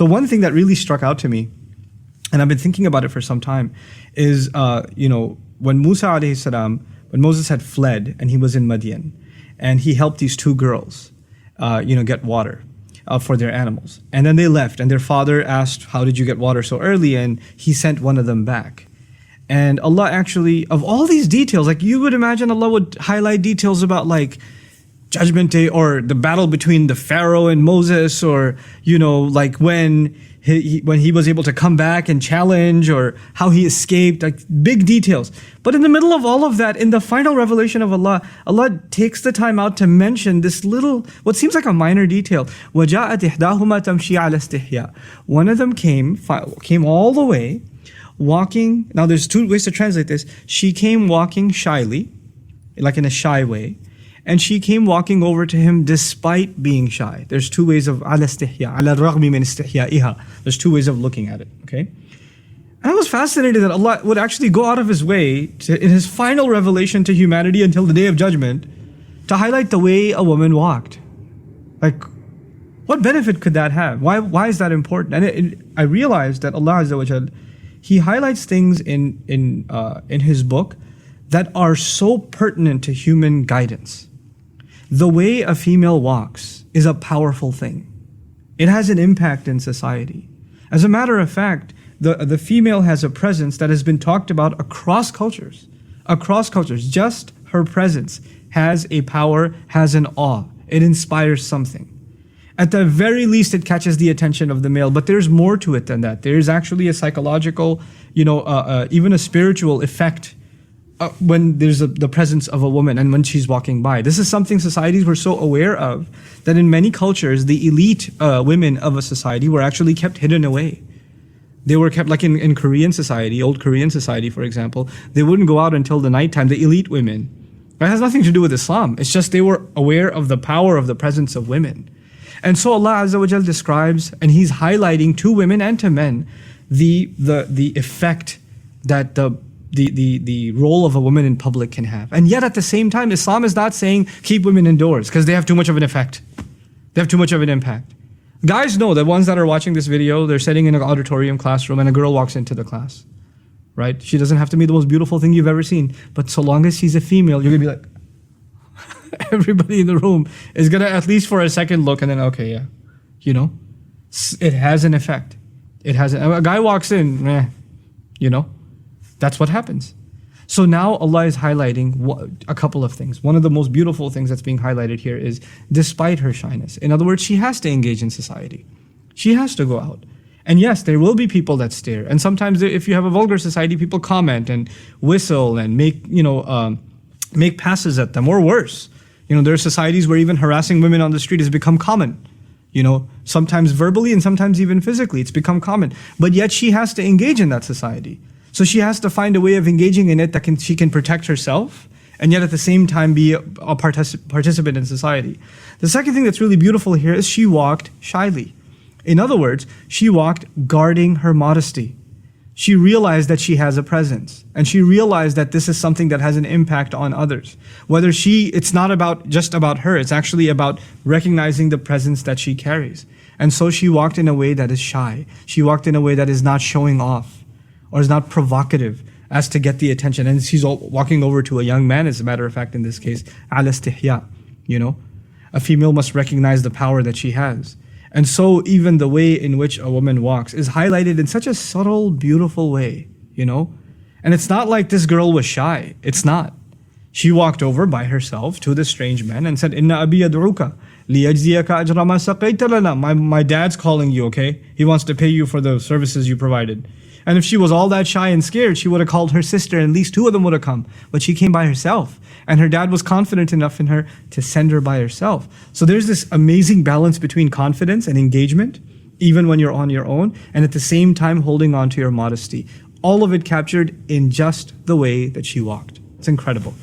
So one thing that really struck out to me, and I've been thinking about it for some time, is when Musa alayhi salam, when Moses had fled and he was in Madian, and he helped these two girls, get water for their animals. And then they left, and their father asked, how did you get water so early? And he sent one of them back. And Allah actually, of all these details, like you would imagine Allah would highlight details about like Judgment Day or the battle between the Pharaoh and Moses, or, like when he was able to come back and challenge, or how he escaped, like big details. But in the middle of all of that, in the final revelation of Allah, Allah takes the time out to mention this little, what seems like a minor detail. وَجَاءَتْ إِحْدَاهُمَا تَمْشِي عَلَى اسْتِحْيَاءٍ. One of them came all the way, walking. Now there's two ways to translate this. She came walking shyly, like in a shy way. And she came walking over to him despite being shy. There's two ways of ala istihya, ala raghmi min istihyaiha. There's two ways of looking at it, okay? And I was fascinated that Allah would actually go out of His way in His final revelation to humanity until the Day of Judgment to highlight the way a woman walked. Like, what benefit could that have? Why is that important? And I realized that Allah Azza wa Jal, He highlights things in His book that are so pertinent to human guidance. The way a female walks is a powerful thing. It has an impact in society. As a matter of fact, the female has a presence that has been talked about across cultures. Across cultures, just her presence has a power, has an awe. It inspires something. At the very least, it catches the attention of the male, but there's more to it than that. There's actually a psychological, even a spiritual effect when there's the presence of a woman and when she's walking by. This is something societies were so aware of that in many cultures, the elite women of a society were actually kept hidden away. They were kept, like in Korean society, old Korean society, for example, they wouldn't go out until the nighttime, the elite women. That has nothing to do with Islam. It's just they were aware of the power of the presence of women. And so Allah Azza wa Jal describes, and He's highlighting to women and to men, the effect that the role of a woman in public can have. And yet at the same time, Islam is not saying keep women indoors because they have too much of an effect. They have too much of an impact. Guys know, the ones that are watching this video, they're sitting in an auditorium classroom and a girl walks into the class, right? She doesn't have to be the most beautiful thing you've ever seen, but so long as she's a female, you're gonna be like, everybody in the room is gonna at least for a second look and then, okay, yeah. It has an effect. A guy walks in, that's what happens. So now Allah is highlighting a couple of things. One of the most beautiful things that's being highlighted here is despite her shyness. In other words, she has to engage in society. She has to go out. And yes, there will be people that stare. And sometimes if you have a vulgar society, people comment and whistle and make passes at them, or worse. There are societies where even harassing women on the street has become common. Sometimes verbally and sometimes even physically, it's become common. But yet she has to engage in that society. So she has to find a way of engaging in it that she can protect herself and yet at the same time be a participant in society. The second thing that's really beautiful here is she walked shyly. In other words, she walked guarding her modesty. She realized that she has a presence, and she realized that this is something that has an impact on others. It's not just about her, it's actually about recognizing the presence that she carries. And so she walked in a way that is shy. She walked in a way that is not showing off or is not provocative as to get the attention. And she's walking over to a young man, as a matter of fact, in this case, ala istihya, A female must recognize the power that she has. And so even the way in which a woman walks is highlighted in such a subtle, beautiful way, And it's not like this girl was shy. It's not. She walked over by herself to the strange man and said, Inna abi yad'uka liyajziyaka ajra ma saqayta lana. My dad's calling you, okay? He wants to pay you for the services you provided. And if she was all that shy and scared, she would have called her sister, and at least two of them would have come. But she came by herself. And her dad was confident enough in her to send her by herself. So there's this amazing balance between confidence and engagement, even when you're on your own, and at the same time holding on to your modesty. All of it captured in just the way that she walked. It's incredible.